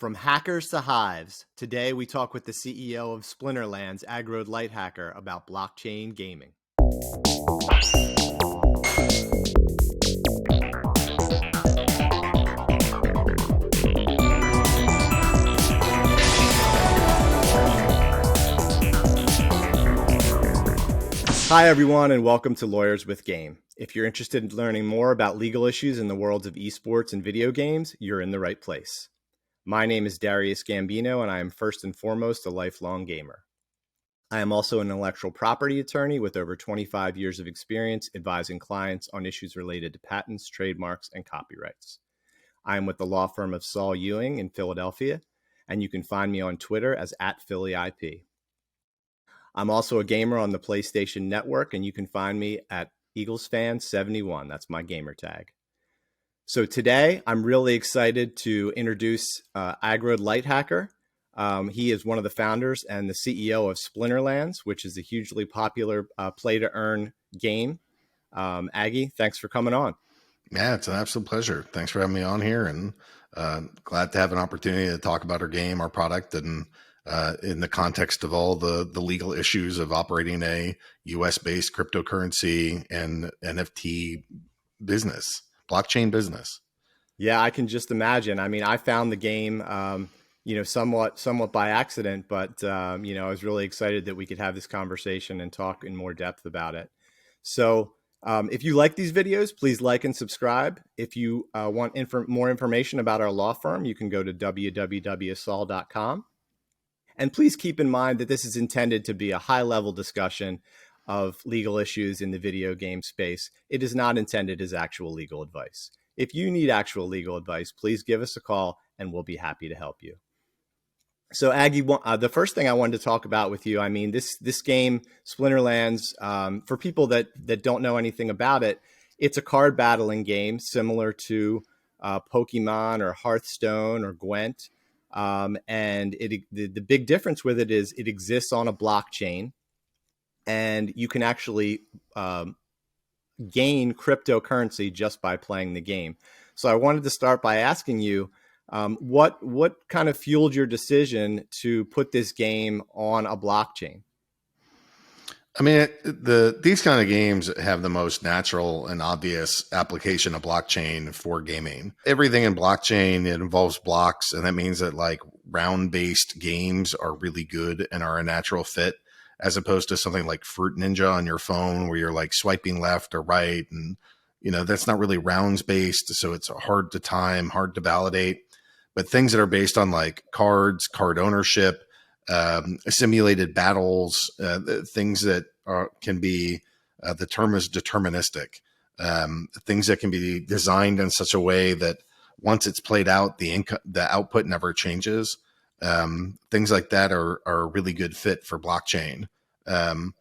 From hackers to hives, today we talk with the CEO of Splinterlands, Aggroed Lighthacker, about blockchain gaming. Hi everyone, and welcome to Lawyers with Game. If you're interested in learning more about legal issues in the worlds of esports and video games, you're in the right place. My name is Darius Gambino, and I am first and foremost a lifelong gamer. I am also an intellectual property attorney with over 25 years of experience advising clients on issues related to patents, trademarks, and copyrights. I am with the law firm of Saul, Ewing in Philadelphia, and you can find me on Twitter as @PhillyIP. I'm also a gamer on the PlayStation Network, and you can find me at EaglesFan71. That's my gamer tag. So today, I'm really excited to introduce Aggroed Lighthacker. He is one of the founders and the CEO of Splinterlands, which is a hugely popular play-to-earn game. Aggy, thanks for coming on. Yeah, it's an absolute pleasure. Thanks for having me on here, and glad to have an opportunity to talk about our game, our product, and in the context of all the legal issues of operating a US-based cryptocurrency and NFT business, blockchain business. Yeah, I can just imagine. I mean, I found the game, somewhat by accident, but I was really excited that we could have this conversation and talk in more depth about it. So if you like these videos, please like and subscribe. If you want more information about our law firm, you can go to www.saul.com. And please keep in mind that this is intended to be a high-level discussion of legal issues in the video game space. It is not intended as actual legal advice. If you need actual legal advice, please give us a call and we'll be happy to help you. So Aggie, the first thing I wanted to talk about with you, I mean, this game, Splinterlands, for people that don't know anything about it, it's a card battling game similar to Pokemon or Hearthstone or Gwent. And the big difference with it is it exists on a blockchain, and you can actually gain cryptocurrency just by playing the game. So I wanted to start by asking you, what kind of fueled your decision to put this game on a blockchain? I mean, these kind of games have the most natural and obvious application of blockchain for gaming. Everything in blockchain, it involves blocks, and that means that like round-based games are really good and are a natural fit, as opposed to something like Fruit Ninja on your phone where you're like swiping left or right, and that's not really rounds-based, so it's hard to time, hard to validate. But things that are based on like cards, card ownership, simulated battles, things that can be, the term is deterministic, things that can be designed in such a way that once it's played out, the output never changes. Things like that are a really good fit for blockchain. And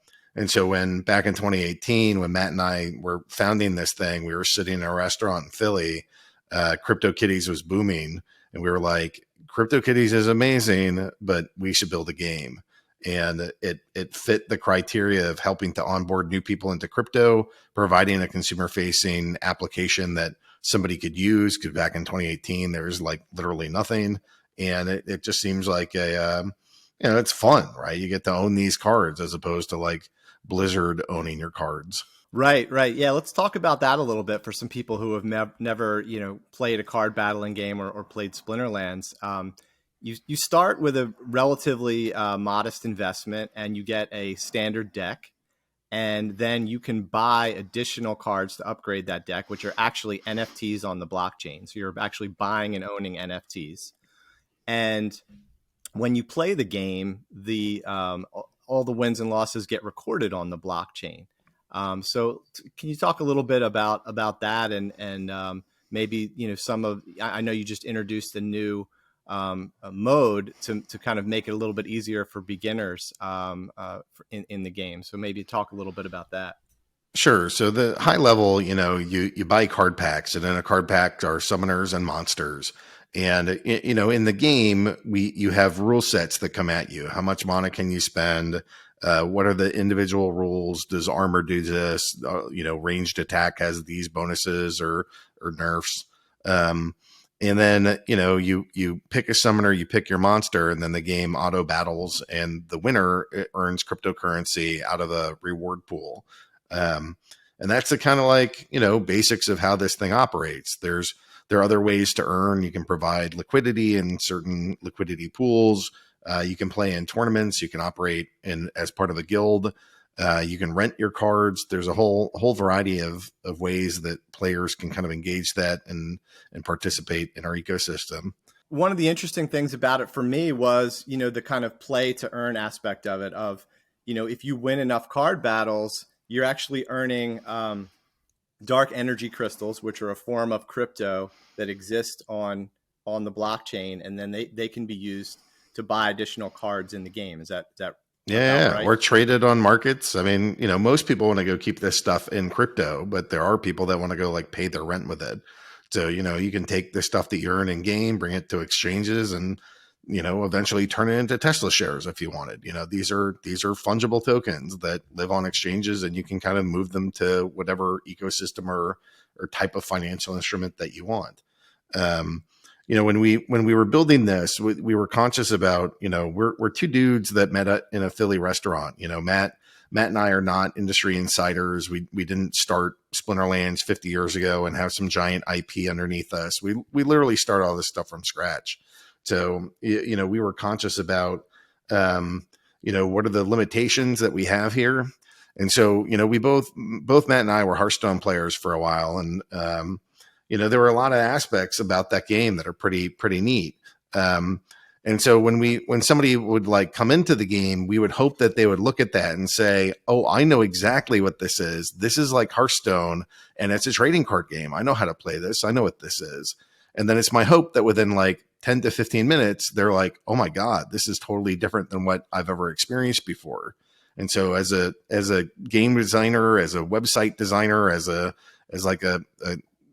so back in 2018, when Matt and I were founding this thing, we were sitting in a restaurant in Philly, CryptoKitties was booming, and we were like, CryptoKitties is amazing, but we should build a game. And it fit the criteria of helping to onboard new people into crypto, providing a consumer-facing application that somebody could use. Because back in 2018, there was like literally nothing, and it just seems like it's fun, right? You get to own these cards as opposed to like Blizzard owning your cards. Right. Yeah, let's talk about that a little bit for some people who have never, played a card battling game or played Splinterlands. You start with a relatively modest investment, and you get a standard deck, and then you can buy additional cards to upgrade that deck, which are actually NFTs on the blockchain. So you're actually buying and owning NFTs. And when you play the game, all the wins and losses get recorded on the blockchain. So can you talk a little bit about that and maybe, I know you just introduced a new mode to kind of make it a little bit easier for beginners in the game. So maybe talk a little bit about that. Sure. So the high level, you buy card packs, and in a card pack are summoners and monsters. And, in the game, you have rule sets that come at you. How much mana can you spend? What are the individual rules? Does armor do this? Ranged attack has these bonuses or nerfs. And then, you pick a summoner, you pick your monster, and then the game auto battles, and the winner earns cryptocurrency out of a reward pool. And that's the kind of like, basics of how this thing operates. There are other ways to earn. You can provide liquidity in certain liquidity pools. You can play in tournaments. You can operate as part of a guild. You can rent your cards. There's a whole variety of ways that players can kind of engage that and participate in our ecosystem. One of the interesting things about it for me was, the kind of play to earn aspect of it of, if you win enough card battles, you're actually earning dark energy crystals, which are a form of crypto that exist on the blockchain. And then they can be used to buy additional cards in the game. Is that Yeah, right? or traded on markets. I mean, most people want to go keep this stuff in crypto, but there are people that want to go like pay their rent with it. So, you can take the stuff that you earn in game, bring it to exchanges, and, eventually turn it into Tesla shares if you wanted. These are fungible tokens that live on exchanges, and you can kind of move them to whatever ecosystem or type of financial instrument that you want. When we were building this, we were conscious about, we're two dudes that met in a Philly restaurant. Matt and I are not industry insiders. We didn't start Splinterlands 50 years ago and have some giant IP underneath us. We literally start all this stuff from scratch. So, we were conscious about, what are the limitations that we have here? And so, we both Matt and I were Hearthstone players for a while. And, there were a lot of aspects about that game that are pretty neat. And so when somebody would like come into the game, we would hope that they would look at that and say, "Oh, I know exactly what this is. This is like Hearthstone, and it's a trading card game. I know how to play this. I know what this is." And then it's my hope that within like 10 to 15 minutes, they're like, "Oh my God, this is totally different than what I've ever experienced before." And so as a game designer, as a website designer, as like a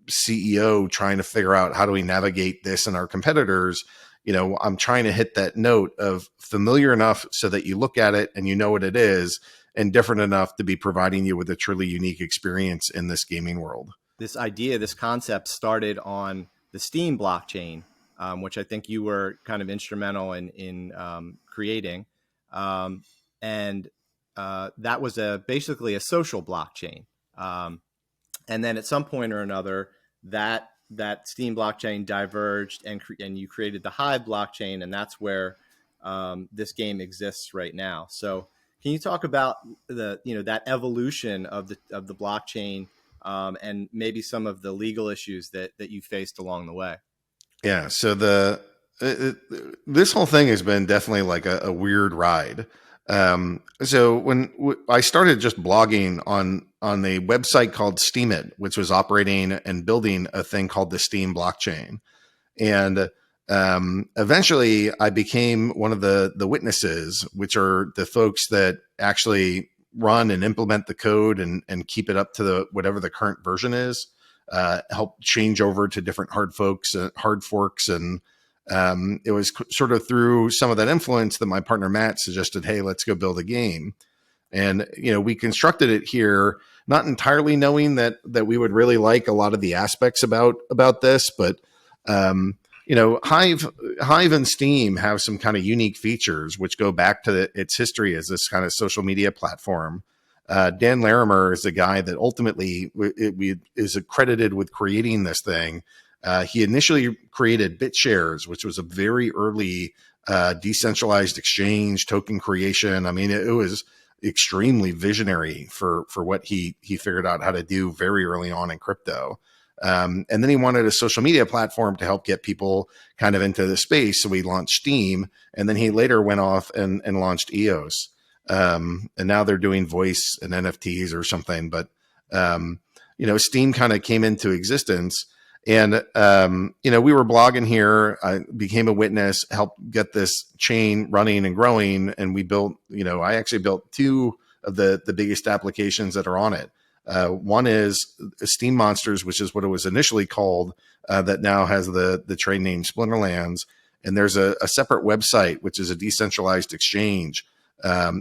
CEO trying to figure out how do we navigate this and our competitors, I'm trying to hit that note of familiar enough so that you look at it and you know what it is, and different enough to be providing you with a truly unique experience in this gaming world. This concept started on the Steam blockchain, which I think you were kind of instrumental in creating. And that was basically a social blockchain. And then at some point or another, that Steam blockchain diverged, and you created the Hive blockchain, and that's where this game exists right now. So, can you talk about that evolution of the blockchain, and maybe some of the legal issues that you faced along the way? Yeah. So this whole thing has been definitely like a weird ride. So when I started just blogging on a website called Steemit, which was operating and building a thing called the Steam blockchain. And eventually I became one of the witnesses, which are the folks that actually run and implement the code and keep it up to whatever the current version is, help change over to different hard forks. And it was sort of through some of that influence that my partner Matt suggested, "Hey, let's go build a game." And, we constructed it here, not entirely knowing that we would really like a lot of the aspects about this, but, Hive and Steam have some kind of unique features, which go back to its history as this kind of social media platform. Dan Larimer is the guy that ultimately is accredited with creating this thing. He initially created BitShares, which was a very early decentralized exchange token creation. I mean, it was extremely visionary for what he figured out how to do very early on in crypto. And then he wanted a social media platform to help get people kind of into the space. So we launched Steam, and then he later went off and launched EOS. And now they're doing voice and NFTs or something. But, Steam kind of came into existence. And, we were blogging here. I became a witness, helped get this chain running and growing. And we built, I actually built two of the biggest applications that are on it. One is Steam Monsters, which is what it was initially called, that now has the trade name Splinterlands. And there's a separate website, which is a decentralized exchange.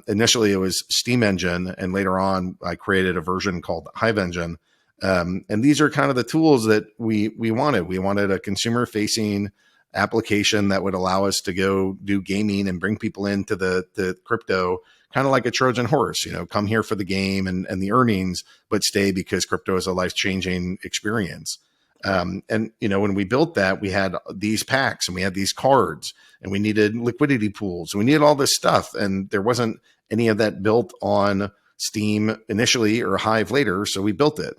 Initially, it was Steam Engine, and later on, I created a version called Hive Engine. And these are kind of the tools that we wanted. We wanted a consumer facing application that would allow us to go do gaming and bring people into the crypto, kind of like a Trojan horse, come here for the game and the earnings, but stay because crypto is a life-changing experience. And when we built that, we had these packs and we had these cards and we needed liquidity pools. We needed all this stuff. And there wasn't any of that built on Steam initially or Hive later. So we built it.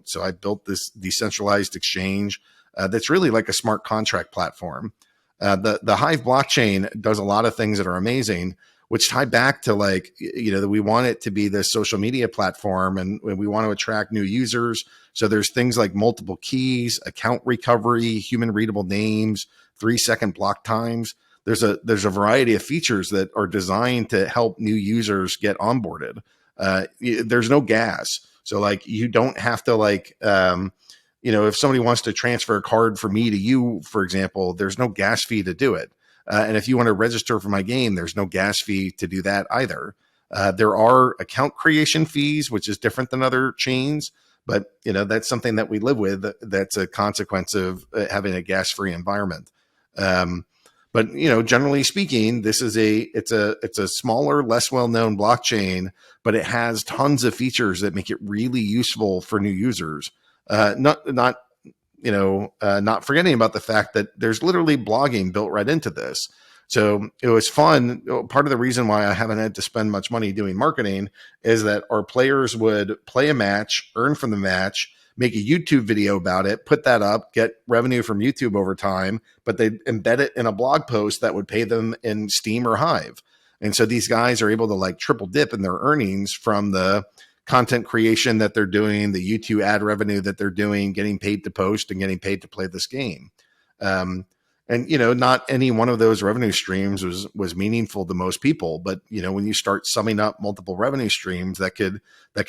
So I built this decentralized exchange that's really like a smart contract platform. The Hive blockchain does a lot of things that are amazing, which tie back to that we want it to be this social media platform and we want to attract new users. So there's things like multiple keys, account recovery, human readable names, 3-second block times. There's a variety of features that are designed to help new users get onboarded. There's no gas. So you don't have to if somebody wants to transfer a card from me to you, for example, there's no gas fee to do it. And if you want to register for my game, there's no gas fee to do that either. There are account creation fees, which is different than other chains, but that's something that we live with. That's a consequence of having a gas-free environment. But generally speaking, it's a smaller, less well-known blockchain, but it has tons of features that make it really useful for new users. Not forgetting about the fact that there's literally blogging built right into this. So it was fun. Part of the reason why I haven't had to spend much money doing marketing is that our players would play a match, earn from the match, make a YouTube video about it, put that up, get revenue from YouTube over time, but they'd embed it in a blog post that would pay them in Steam or Hive. And so these guys are able to triple dip in their earnings from the content creation that they're doing, the YouTube ad revenue that they're doing, getting paid to post and getting paid to play this game. Not any one of those revenue streams was meaningful to most people, but when you start summing up multiple revenue streams, that could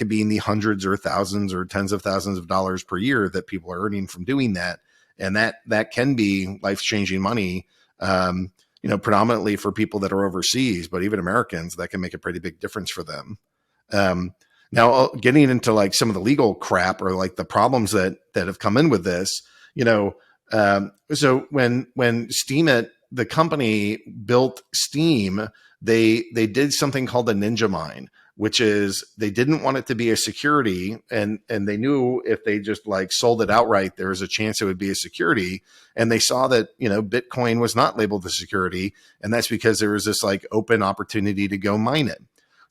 be in the hundreds or thousands or tens of thousands of dollars per year that people are earning from doing that, and that can be life-changing money. Predominantly for people that are overseas, but even Americans, that can make a pretty big difference for them. Now, getting into some of the legal crap or the problems that have come in with this, so when Steam, the company built Steam, they did something called the Ninja Mine, which is they didn't want it to be a security, and they knew if they just sold it outright, there was a chance it would be a security. And they saw that Bitcoin was not labeled a security, and that's because there was this open opportunity to go mine it.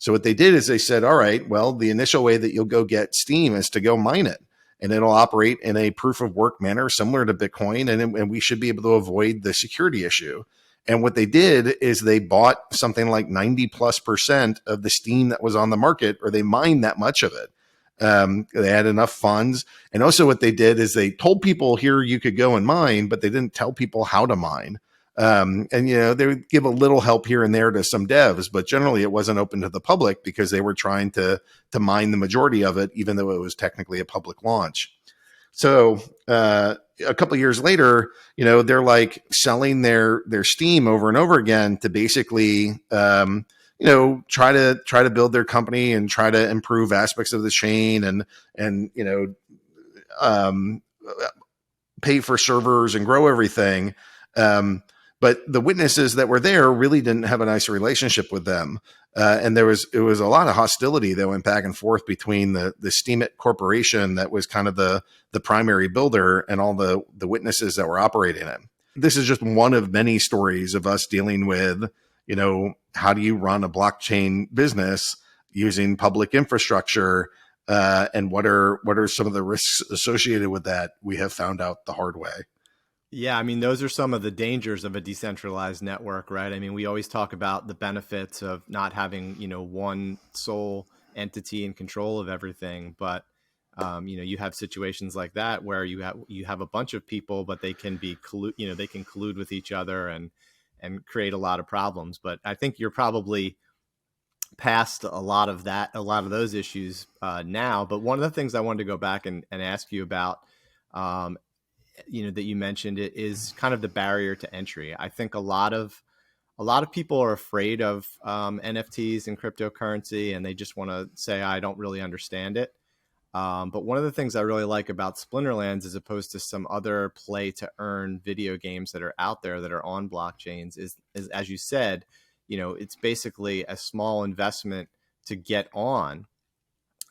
So what they did is they said, all right, well, the initial way that you'll go get Steam is to go mine it, and it'll operate in a proof of work manner similar to Bitcoin, and we should be able to avoid the security issue. And what they did is they bought something like 90+% of the Steam that was on the market, or they mined that much of it. They had enough funds. And also what they did is they told people here you could go and mine, but they didn't tell people how to mine. They would give a little help here and there to some devs, but generally it wasn't open to the public because they were trying to mine the majority of it, even though it was technically a public launch. So a couple of years later, they're selling their Steam over and over again to basically, try to build their company and try to improve aspects of the chain and pay for servers and grow everything. But the witnesses that were there really didn't have a nice relationship with them. And it was a lot of hostility that went back and forth between the Steemit Corporation that was kind of the primary builder and all the witnesses that were operating it. This is just one of many stories of us dealing with, how do you run a blockchain business using public infrastructure, and what are some of the risks associated with that? We have found out the hard way. Yeah, I mean, those are some of the dangers of a decentralized network, right? I mean, we always talk about the benefits of not having, one sole entity in control of everything. But, you have situations like that where you have a bunch of people, but they can be, they can collude with each other and create a lot of problems. But I think you're probably past a lot of those issues now. But one of the things I wanted to go back and ask you about, that you mentioned, it is kind of the barrier to entry. I think a lot of people are afraid of NFTs and cryptocurrency, and they just want to say, I don't really understand it. But one of the things I really like about Splinterlands, as opposed to some other play to earn video games that are out there that are on blockchains, is as you said, it's basically a small investment to get on.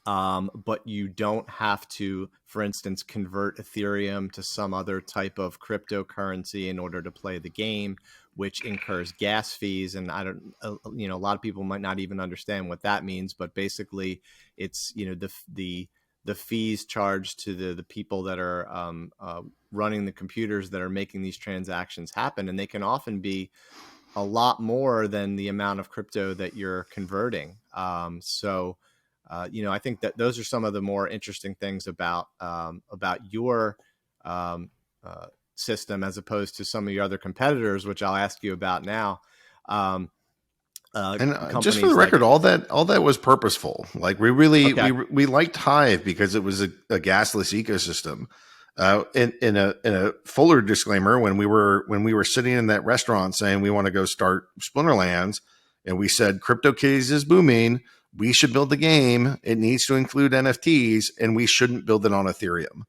But you don't have to, for instance, convert Ethereum to some other type of cryptocurrency in order to play the game, which incurs gas fees. And I don't, a lot of people might not even understand what that means, but basically it's, the fees charged to the people that are running the computers that are making these transactions happen. And they can often be a lot more than the amount of crypto that you're converting. I think that those are some of the more interesting things about your system, as opposed to some of your other competitors, which I'll ask you about now. And just for the record, all that was purposeful. Like we liked Hive because it was a gasless ecosystem. In a fuller disclaimer, when we were sitting in that restaurant saying we want to go start Splinterlands, and we said CryptoKitties is booming, we should build the game. It needs to include NFTs, and we shouldn't build it on Ethereum.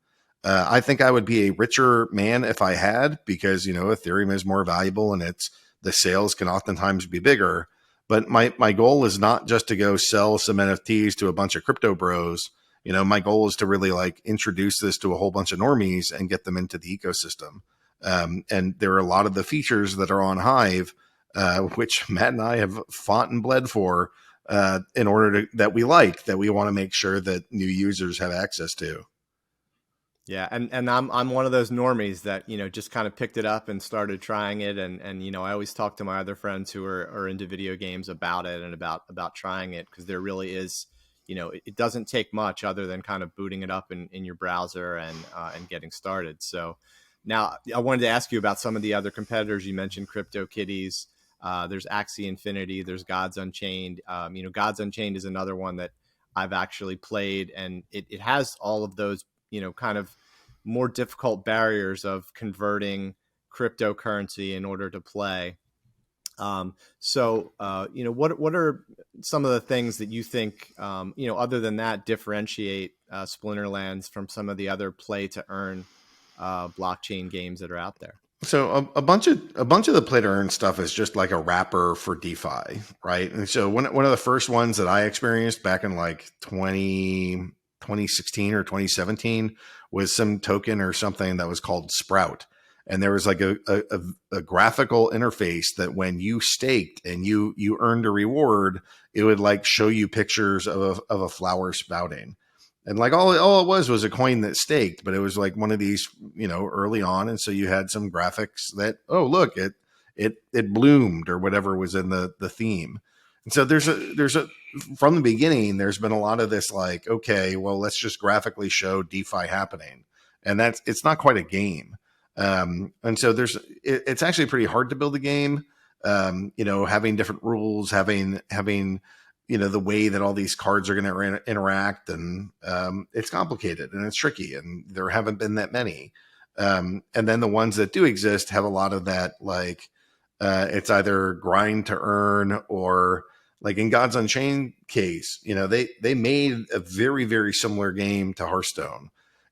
I think I would be a richer man if I had, because Ethereum is more valuable and the sales can oftentimes be bigger. But my goal is not just to go sell some NFTs to a bunch of crypto bros. My goal is to really introduce this to a whole bunch of normies and get them into the ecosystem. And there are a lot of the features that are on Hive, which Matt and I have fought and bled for, in order that we want to make sure that new users have access to. Yeah, and I'm one of those normies that just kind of picked it up and started trying it, and I always talk to my other friends who are into video games about it and about trying it, because there really is, it doesn't take much other than kind of booting it up in your browser and getting started. So now I wanted to ask you about some of the other competitors. You mentioned CryptoKitties. There's Axie Infinity. There's Gods Unchained. Gods Unchained is another one that I've actually played, and it has all of those kind of more difficult barriers of converting cryptocurrency in order to play. What are some of the things that you think, other than that, differentiate Splinterlands from some of the other play to earn blockchain games that are out there? So a bunch of the play to earn stuff is just like a wrapper for DeFi, right? And so one of the first ones that I experienced back in 2016 or 2017 was some token or something that was called Sprout. And there was a graphical interface that when you staked and you earned a reward, it would show you pictures of a flower sprouting. And all it was a coin that staked, but it was one of these, early on. And so you had some graphics that, oh, look, it bloomed or whatever was in the theme. And so there's a from the beginning, there's been a lot of this okay, well, let's just graphically show DeFi happening. And it's not quite a game. And so it's actually pretty hard to build a game, having different rules, having the way that all these cards are going to interact, and it's complicated and it's tricky, and there haven't been that many. And then the ones that do exist have a lot of that, it's either grind to earn, or in Gods Unchained case, they made a very, very similar game to Hearthstone.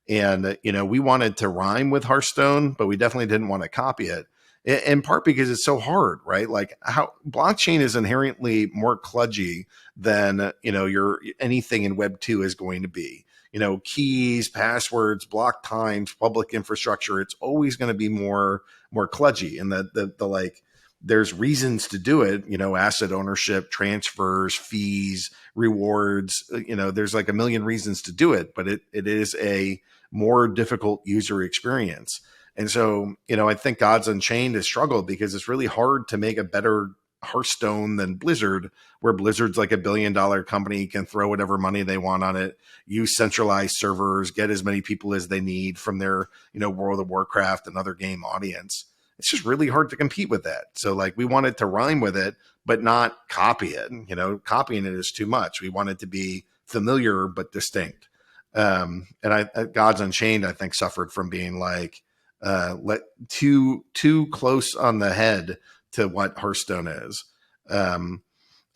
And, we wanted to rhyme with Hearthstone, but we definitely didn't want to copy it. In part because it's so hard, right? How blockchain is inherently more kludgy than, your anything in Web 2 is going to be. Keys, passwords, block times, public infrastructure. It's always going to be more kludgy. And there's reasons to do it, asset ownership, transfers, fees, rewards, there's a million reasons to do it, but it is a more difficult user experience. And so, I think Gods Unchained has struggled because it's really hard to make a better Hearthstone than Blizzard, where Blizzard's $1 billion company, can throw whatever money they want on it, use centralized servers, get as many people as they need from their, World of Warcraft and other game audience. It's just really hard to compete with that. So we wanted to rhyme with it, but not copy it. Copying it is too much. We wanted to be familiar, but distinct. And Gods Unchained, I think, suffered from being too close on the head to what Hearthstone is.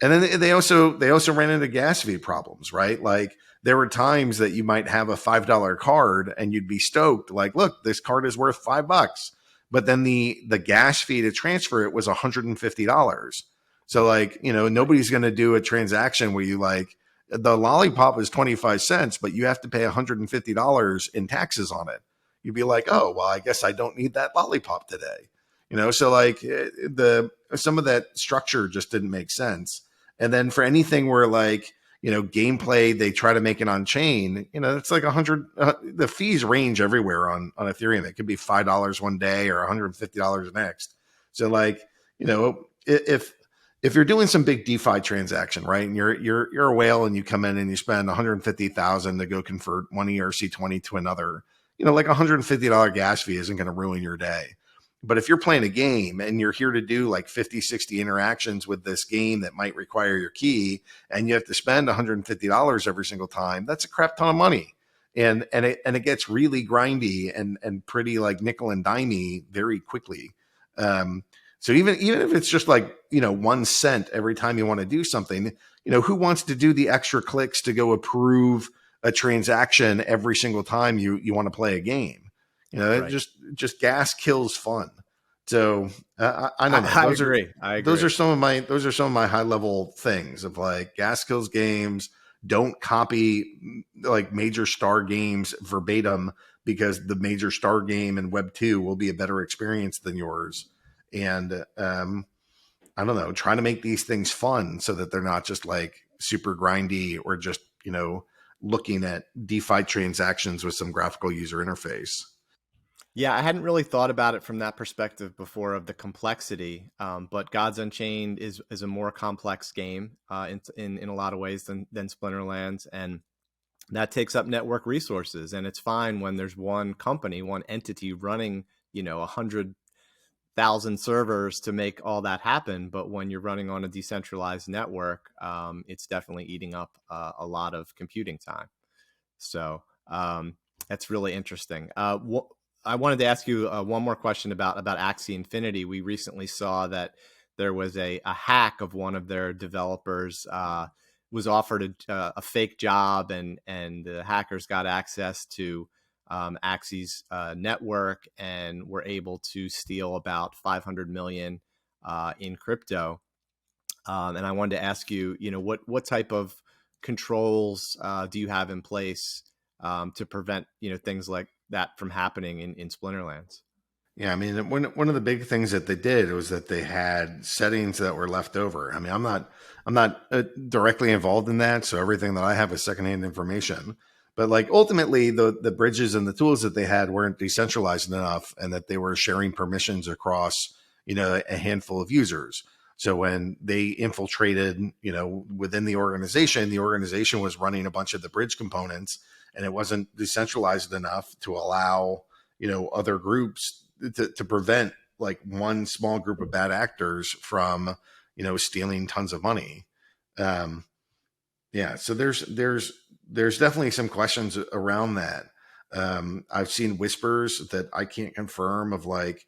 And then they also ran into gas fee problems, right? Like there were times that you might have a $5 card and you'd be stoked, like, look, this card is worth $5. But then the gas fee to transfer it was $150. So like, nobody's going to do a transaction where you like the lollipop is 25 cents, but you have to pay $150 in taxes on it. You'd be like, oh, well, I guess I don't need that lollipop today. So like some of that structure just didn't make sense. And then for anything where like, gameplay, they try to make it on chain, it's like 100, the fees range everywhere on Ethereum. It could be $5 one day or $150 next. So like, if you're doing some big DeFi transaction, right, and you're a whale and you come in and you spend 150,000 to go convert one ERC20 to another, like $150 gas fee isn't going to ruin your day. But if you're playing a game and you're here to do like 50, 60 interactions with this game that might require your key, and you have to spend $150 every single time, that's a crap ton of money. And it gets really grindy and pretty like nickel and dimey very quickly. So even if it's just like, 1 cent every time you want to do something, who wants to do the extra clicks to go approve a transaction every single time you want to play a game? Right. Just gas kills fun. So I don't know. I agree. Those are some of my high level things of like gas kills games. Don't copy like major star games verbatim, because the major star game in Web 2 will be a better experience than yours. And I don't know, trying to make these things fun so that they're not just like super grindy or just, looking at DeFi transactions with some graphical user interface. Yeah, I hadn't really thought about it from that perspective before of the complexity, but Gods Unchained is a more complex game in a lot of ways than Splinterlands, and that takes up network resources. And it's fine when there's one company, one entity running 100,000 servers to make all that happen. But when you're running on a decentralized network, it's definitely eating up a lot of computing time. So that's really interesting. I wanted to ask you one more question about Axie Infinity. We recently saw that there was a hack of one of their developers, was offered a fake job, and the hackers got access to Axie's network and were able to steal about 500 million in crypto. And I wanted to ask you, what type of controls do you have in place to prevent things like that from happening in Splinterlands? Yeah, I mean, one of the big things that they did was that they had settings that were left over. I mean, I'm not directly involved in that, so everything that I have is secondhand information. But like ultimately, the bridges and the tools that they had weren't decentralized enough, and that they were sharing permissions across a handful of users. So when they infiltrated, within the organization was running a bunch of the bridge components, and it wasn't decentralized enough to allow, other groups to prevent like one small group of bad actors from, stealing tons of money. Yeah. So there's definitely some questions around that. I've seen whispers that I can't confirm of like,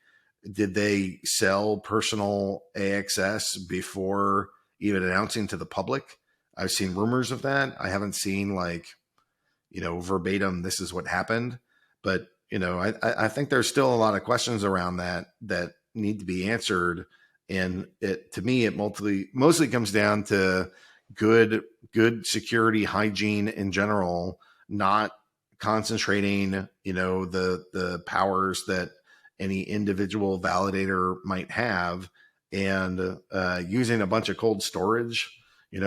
did they sell personal AXS before even announcing to the public? I've seen rumors of that. I haven't seen like, verbatim, this is what happened. But, I think there's still a lot of questions around that need to be answered. And to me, it mostly comes down to good security hygiene in general, not concentrating, the powers that any individual validator might have, and using a bunch of cold storage. I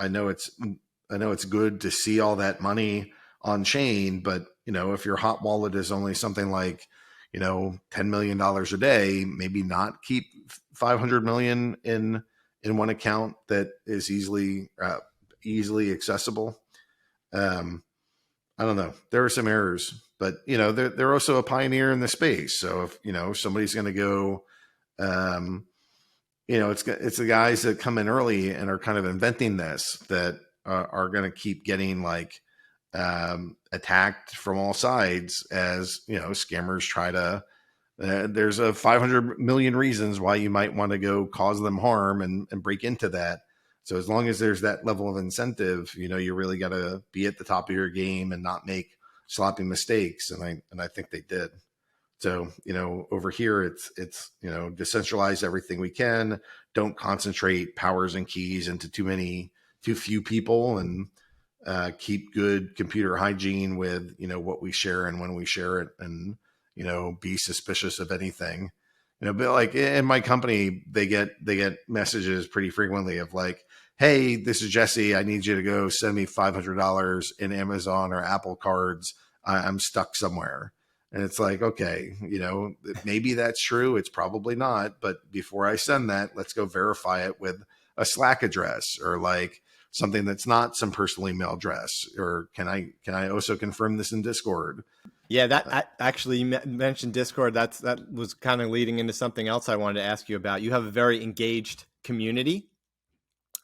know it's good to see all that money on chain, but if your hot wallet is only something like $10 million a day, maybe not keep 500 million in one account that is easily accessible. I don't know. There are some errors, but they're also a pioneer in the space. So if somebody's going to go, it's the guys that come in early and are kind of inventing this that are going to keep getting like attacked from all sides as scammers try to There's a 500 million reasons why you might want to go cause them harm and break into that. So as long as there's that level of incentive, you really got to be at the top of your game and not make sloppy mistakes. And I think they did. So, over here, it's decentralize everything we can. Don't concentrate powers and keys into too few people, and keep good computer hygiene with, what we share and when we share it, and, be suspicious of anything. But like in my company, they get messages pretty frequently of like, hey, this is Jesse. I need you to go send me $500 in Amazon or Apple cards. I'm stuck somewhere. And it's like, okay, maybe that's true. It's probably not. But before I send that, let's go verify it with a Slack address, or like something that's not some personal email address. Or can I also confirm this in Discord? Yeah, that actually, you mentioned Discord. That was kind of leading into something else I wanted to ask you about. You have a very engaged community,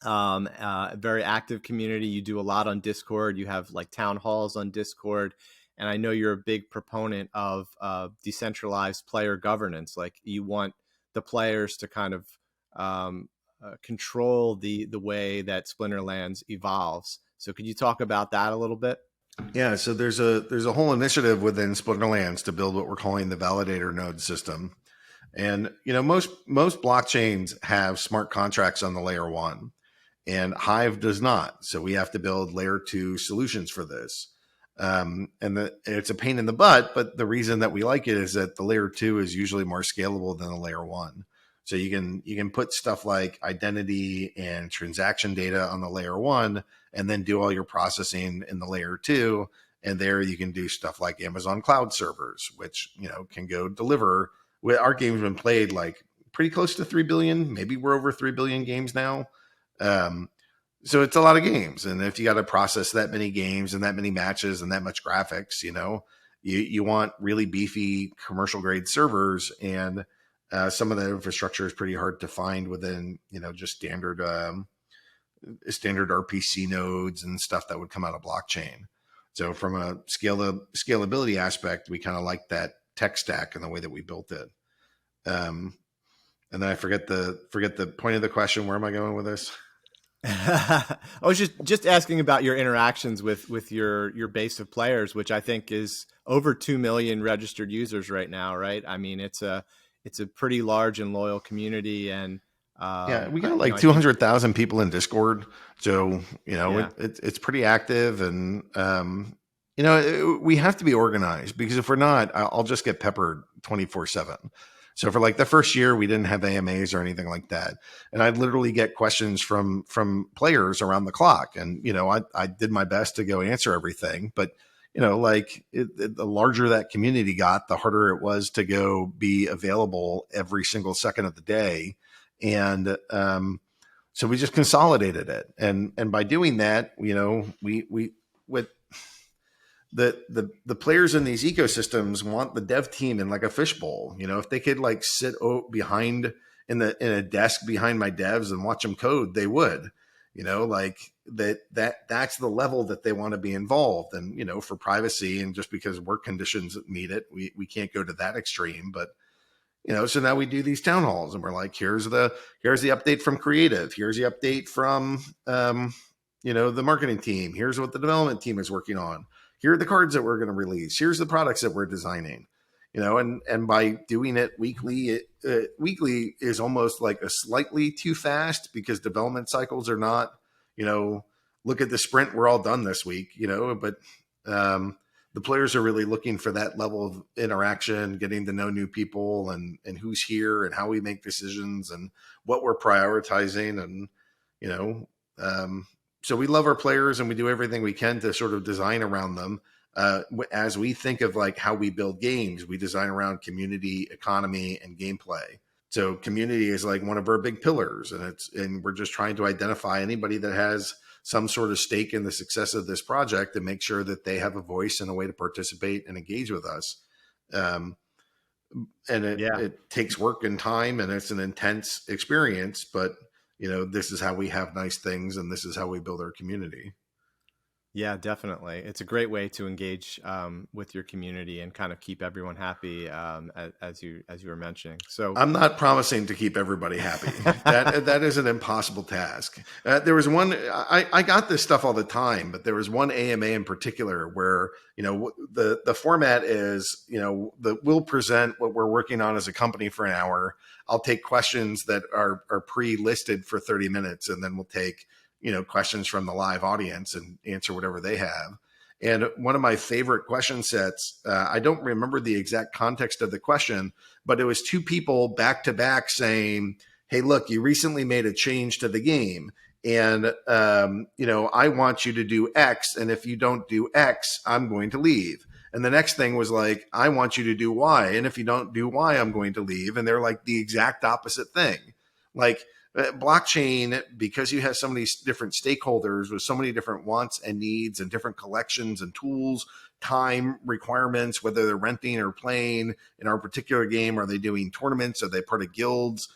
a very active community. You do a lot on Discord. You have like town halls on Discord. And I know you're a big proponent of decentralized player governance. Like, you want the players to kind of control the way that Splinterlands evolves. So could you talk about that a little bit? Yeah, so there's a whole initiative within Splinterlands to build what we're calling the validator node system. And most blockchains have smart contracts on the layer 1, and Hive does not. So we have to build layer 2 solutions for this. And it's a pain in the butt, but the reason that we like it is that the layer 2 is usually more scalable than the layer 1. So you can put stuff like identity and transaction data on the layer 1, and then do all your processing in the layer 2. And there you can do stuff like Amazon cloud servers, which, can go deliver. Our game's been played like pretty close to 3 billion. Maybe we're over 3 billion games now. So it's a lot of games. And if you got to process that many games and that many matches and that much graphics, you want really beefy commercial grade servers. And some of the infrastructure is pretty hard to find within, just standard RPC nodes and stuff that would come out of blockchain. So from a scalability aspect, we kind of like that tech stack and the way that we built it. And then I forget the point of the question. Where am I going with this? I was just asking about your interactions with your base of players, which I think is over 2 million registered users right now, right? I mean, it's a pretty large and loyal community, and yeah, we got like 200,000 people in Discord, so it's pretty active, and we have to be organized, because if we're not, I'll just get peppered 24/7. So for like the first year, we didn't have AMAs or anything like that. And I'd literally get questions from players around the clock. And, I did my best to go answer everything. But, the larger that community got, the harder it was to go be available every single second of the day. And so we just consolidated it. And by doing that, we with the players in these ecosystems want the dev team in like a fishbowl. If they could like sit behind in a desk behind my devs and watch them code, they would. Like that's the level that they want to be involved. And for privacy and just because work conditions need it, we can't go to that extreme. But so now we do these town halls, and we're like, here's the update from creative. Here's the update from the marketing team. Here's what the development team is working on. Here are the cards that we're going to release. Here's the products that we're designing, and by doing it weekly, weekly is almost like a slightly too fast, because development cycles are not, look at the sprint, we're all done this week, but the players are really looking for that level of interaction, getting to know new people and who's here and how we make decisions and what we're prioritizing. And, so we love our players, and we do everything we can to sort of design around them. As we think of like how we build games, we design around community, economy, and gameplay. So community is like one of our big pillars, and we're just trying to identify anybody that has some sort of stake in the success of this project and make sure that they have a voice and a way to participate and engage with us. And it takes work and time, and it's an intense experience, but this is how we have nice things, and this is how we build our community. Yeah, definitely. It's a great way to engage with your community and kind of keep everyone happy, as you were mentioning. So, I'm not promising to keep everybody happy. That is an impossible task. There was one. I got this stuff all the time, but there was one AMA in particular where the format is we'll present what we're working on as a company for an hour. I'll take questions that are pre-listed for 30 minutes, and then we'll take questions from the live audience and answer whatever they have. And one of my favorite question sets, I don't remember the exact context of the question, but it was two people back to back saying, "Hey, look, you recently made a change to the game, and I want you to do X, and if you don't do X, I'm going to leave." And the next thing was like, "I want you to do Y, and if you don't do Y, I'm going to leave." And they're like the exact opposite thing. Like blockchain, because you have so many different stakeholders with so many different wants and needs and different collections and tools, time requirements, whether they're renting or playing. In our particular game, are they doing tournaments? Are they part of guilds?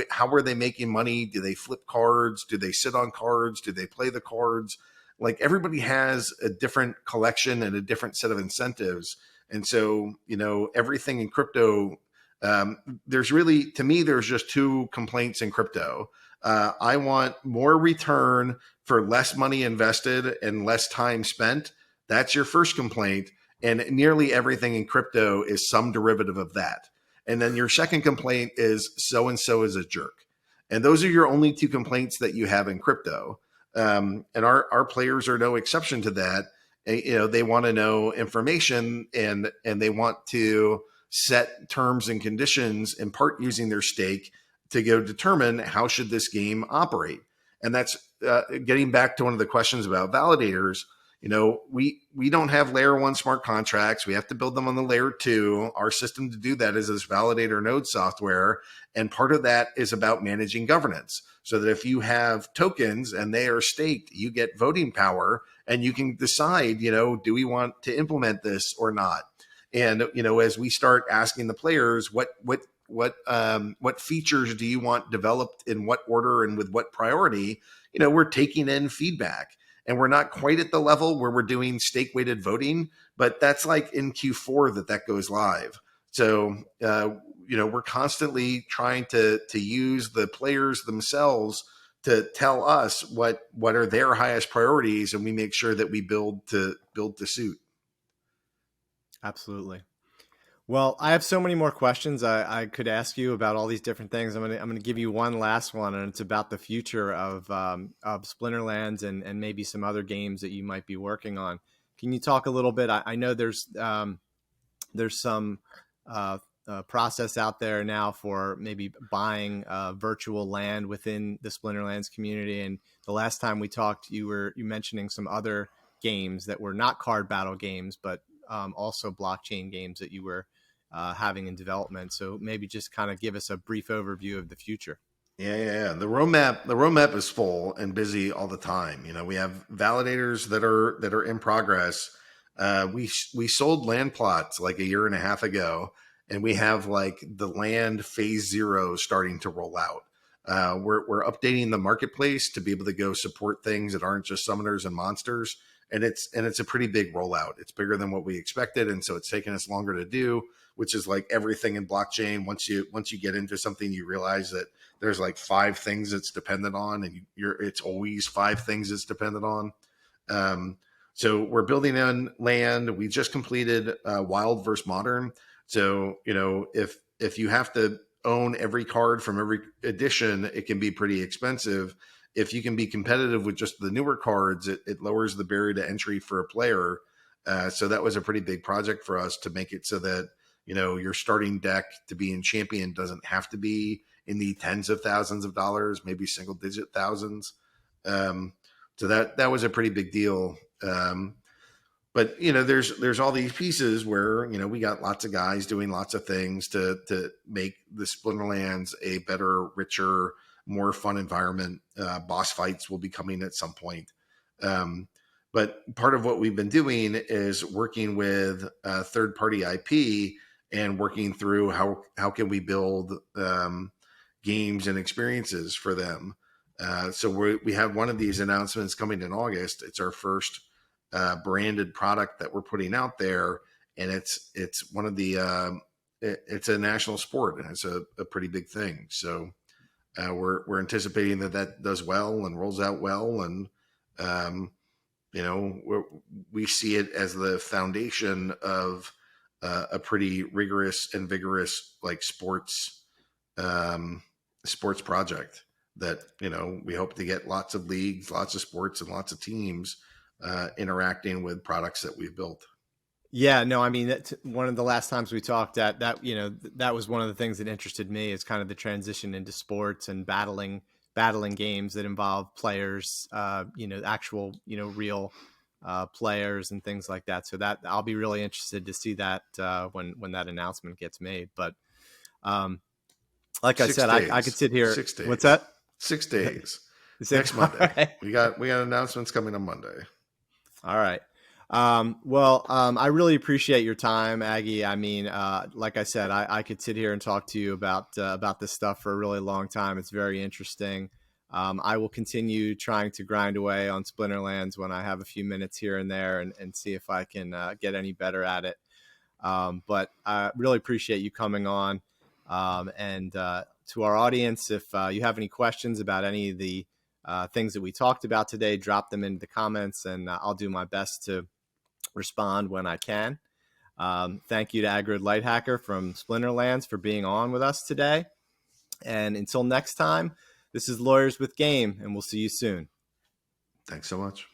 How are they making money? Do they flip cards? Do they sit on cards? Do they play the cards? Like everybody has a different collection and a different set of incentives. And so, everything in crypto, to me, there's just two complaints in crypto. I want more return for less money invested and less time spent. That's your first complaint. And nearly everything in crypto is some derivative of that. And then your second complaint is so-and-so is a jerk. And those are your only two complaints that you have in crypto. And our players are no exception to that. They want to know information and they want to set terms and conditions, in part using their stake to go determine how should this game operate. And that's getting back to one of the questions about validators. We don't have layer 1 smart contracts. We have to build them on the layer 2. Our system to do that is this validator node software. And part of that is about managing governance, so that if you have tokens and they are staked, you get voting power and you can decide, do we want to implement this or not? And as we start asking the players, what features do you want developed in what order and with what priority, we're taking in feedback. And we're not quite at the level where we're doing stake weighted voting, but that's like in Q4 that goes live. So we're constantly trying to use the players themselves to tell us what are their highest priorities, and we make sure that we build to suit. absolutely. Well, I have so many more questions I could ask you about all these different things. I'm gonna give you one last one, and it's about the future of Splinterlands and maybe some other games that you might be working on. Can you talk a little bit? I know there's some process out there now for maybe buying virtual land within the Splinterlands community. And the last time we talked, you mentioning some other games that were not card battle games, but also blockchain games that you were having in development. So maybe just kind of give us a brief overview of the future. Yeah. The roadmap is full and busy all the time. We have validators that are in progress. We sold land plots like a year and a half ago, and we have like the land phase 0 starting to roll out. We're updating the marketplace to be able to go support things that aren't just summoners and monsters. And it's a pretty big rollout. It's bigger than what we expected. And so it's taken us longer to do, which is like everything in blockchain. Once you get into something, you realize that there's like 5 things it's dependent on, and it's always 5 things it's dependent on. So we're building on land. We just completed Wild versus Modern. So, if you have to own every card from every edition, it can be pretty expensive. If you can be competitive with just the newer cards, it lowers the barrier to entry for a player. So that was a pretty big project for us to make it so that, your starting deck to be in champion doesn't have to be in the tens of thousands of dollars, maybe single digit thousands. So that was a pretty big deal. But there's all these pieces where we got lots of guys doing lots of things to make the Splinterlands a better, richer, more fun environment. Boss fights will be coming at some point. But part of what we've been doing is working with third-party IP and working through how can we build games and experiences for them. So we have one of these announcements coming in August. It's our first branded product that we're putting out there, and it's one of the it's a national sport, and it's a pretty big thing. So we're anticipating that does well and rolls out well, and we see it as the foundation of a pretty rigorous and vigorous like sports project that we hope to get lots of leagues, lots of sports, and lots of teams interacting with products that we've built. Yeah, no, I mean, that's one of the last times we talked, that was one of the things that interested me, is kind of the transition into sports and battling games that involve players, actual, real players and things like that. So that I'll be really interested to see that when that announcement gets made. But like I said, I could sit here. 6 days. What's that? 6 days. Next Monday. Right. We got announcements coming on Monday. All right. I really appreciate your time, Aggie. I mean, like I said, I could sit here and talk to you about this stuff for a really long time. It's very interesting. I will continue trying to grind away on Splinterlands when I have a few minutes here and there, and see if I can get any better at it. But I really appreciate you coming on. And to our audience, if you have any questions about any of the things that we talked about today, drop them in the comments, and I'll do my best to respond when I can. Thank you to Aggroed Lighthacker from Splinterlands for being on with us today. And until next time, this is Lawyers with Game, and we'll see you soon. Thanks so much.